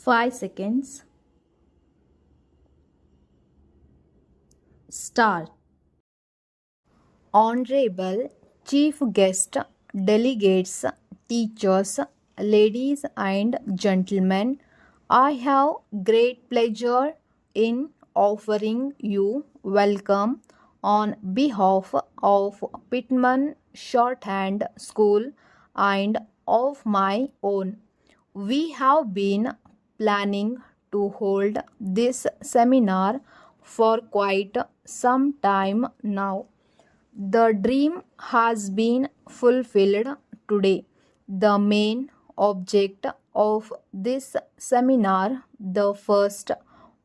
5 seconds. Start. Honorable Chief Guest, delegates, teachers, ladies and gentlemen, I have great pleasure in offering you welcome on behalf of Pittman Shorthand School and of my own. We have been planning to hold this seminar for quite some time now. The dream has been fulfilled today. The main object of this seminar, the first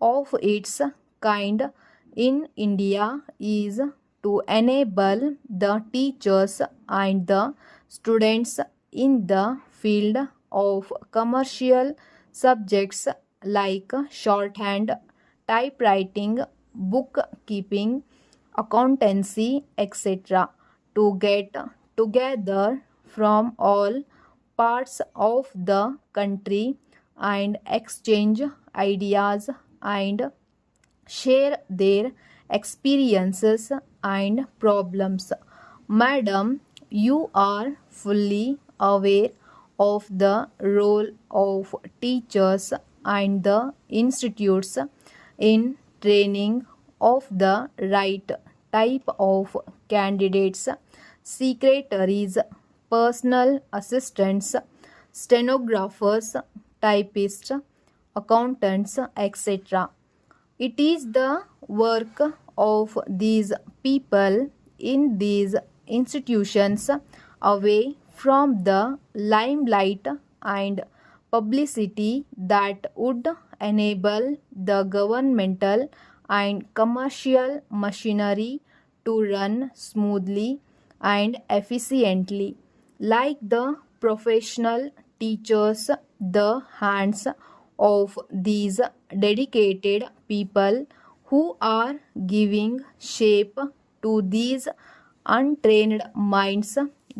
of its kind in India, is to enable the teachers and the students in the field of commercial subjects like shorthand, typewriting, bookkeeping, accountancy, etc., to get together from all parts of the country and exchange ideas and share their experiences and problems. Madam, you are fully aware of the role of teachers and the institutes in training of the right type of candidates, secretaries, personal assistants, stenographers, typists, accountants, etc. It is the work of these people in these institutions away from the limelight and publicity that would enable the governmental and commercial machinery to run smoothly and efficiently. Like the professional teachers, the hands of these dedicated people who are giving shape to these untrained minds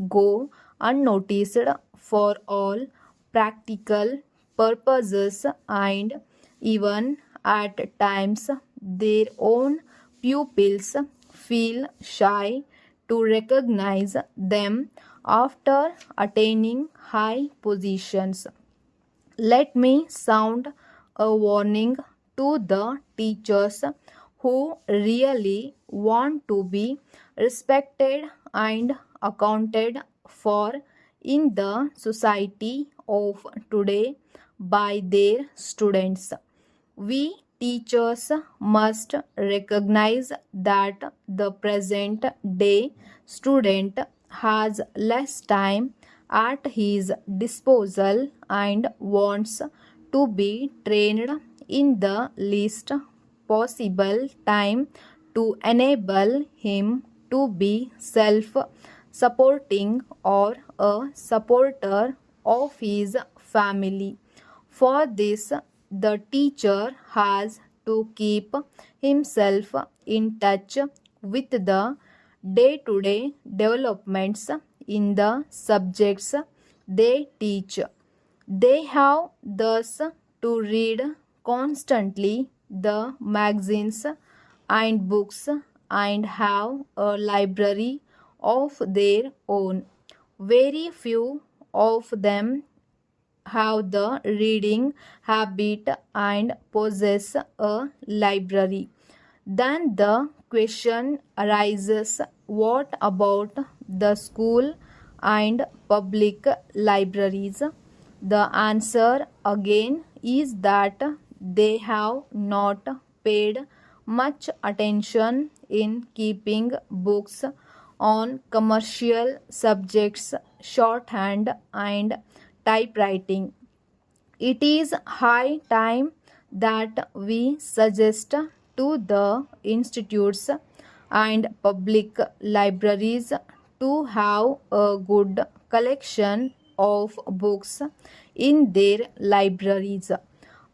go unnoticed for all practical purposes, and even at times their own pupils feel shy to recognize them after attaining high positions. Let me sound a warning to the teachers who really want to be respected and accounted for in the society of today by their students. We teachers must recognize that the present day student has less time at his disposal and wants to be trained in the least possible time to enable him to be self supporting or a supporter of his family. For this, the teacher has to keep himself in touch with the day to day developments in the subjects they teach. They have thus to read constantly the magazines and books and have a library of their own. Very few of them have the reading habit and possess a library. Then the question arises, what about the school and public libraries? The answer again is that they have not paid much attention in keeping books on commercial subjects, shorthand, and typewriting. It is high time that we suggest to the institutes and public libraries to have a good collection of books in their libraries.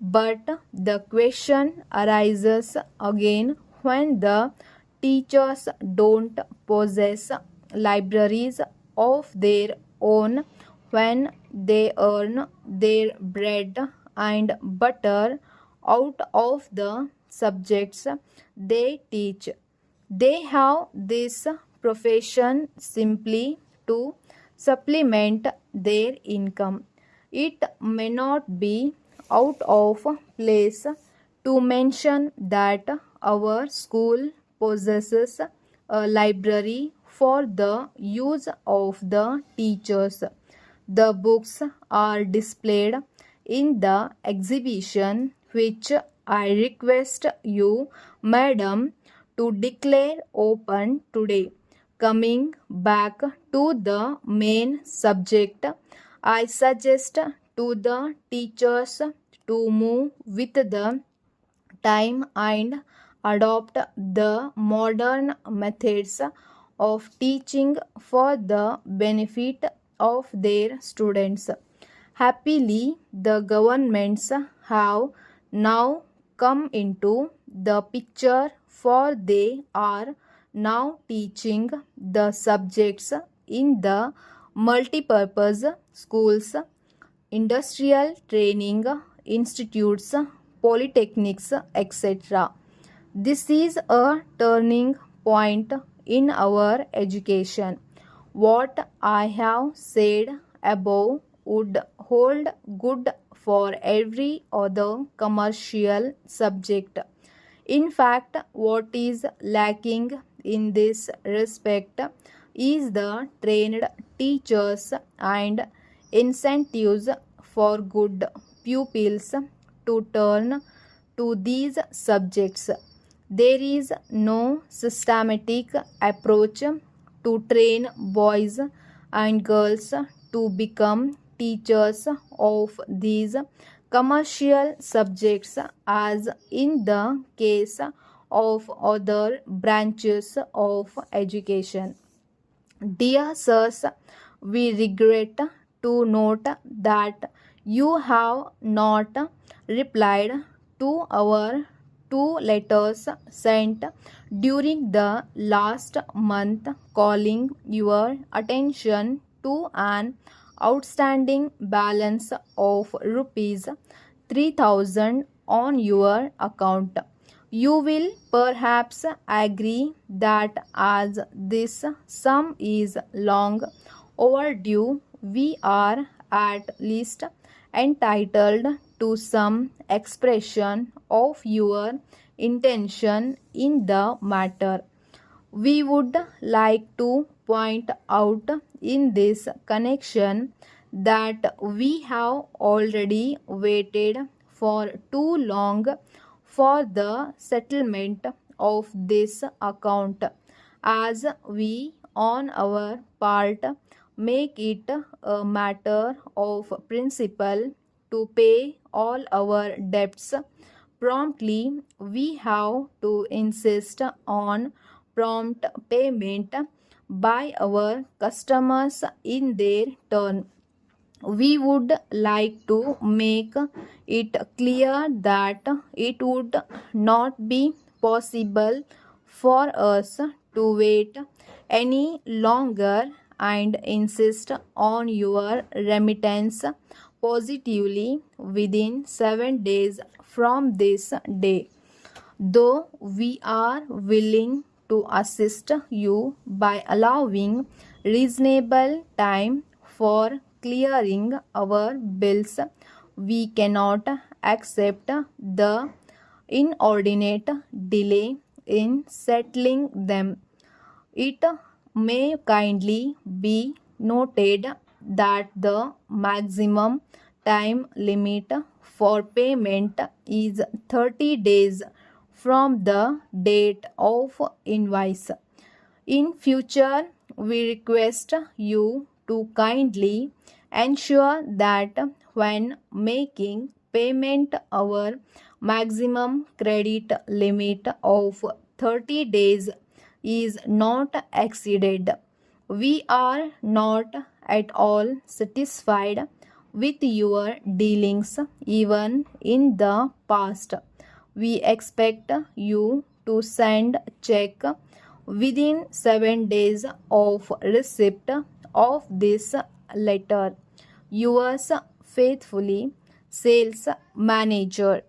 But the question arises again when the teachers don't possess libraries of their own, when they earn their bread and butter out of the subjects they teach. They have this profession simply to supplement their income. It may not be out of place to mention that our school possesses a library for the use of the teachers. The books are displayed in the exhibition, which I request you, madam, to declare open today. Coming back to the main subject, I suggest to the teachers to move with the time and adopt the modern methods of teaching for the benefit of their students. Happily, the governments have now come into the picture, for they are now teaching the subjects in the multipurpose schools, industrial training institutes, polytechnics, etc. This is a turning point in our education. What I have said above would hold good for every other commercial subject. In fact, what is lacking in this respect is the trained teachers and incentives for good pupils to turn to these subjects. There is no systematic approach to train boys and girls to become teachers of these commercial subjects as in the case of other branches of education. Dear sirs, we regret to note that you have not replied to our two letters sent during the last month, calling your attention to an outstanding balance of rupees 3000 on your account. You will perhaps agree that as this sum is long overdue, we are at least entitled to some expression of your intention in the matter. We would like to point out in this connection that we have already waited for too long for the settlement of this account, as we on our part make it a matter of principle to pay all our debts promptly. We have to insist on prompt payment by our customers in their turn. We would like to make it clear that it would not be possible for us to wait any longer and insist on your remittance positively within 7 days from this day. Though we are willing to assist you by allowing reasonable time for clearing our bills, we cannot accept the inordinate delay in settling them. It may kindly be noted that the maximum time limit for payment is 30 days from the date of invoice. In future, we request you to kindly ensure that when making payment, our maximum credit limit of 30 days is not exceeded. We are not at all satisfied with your dealings even in the past. We expect you to send check within 7 days of receipt of this letter. Yours faithfully, sales manager.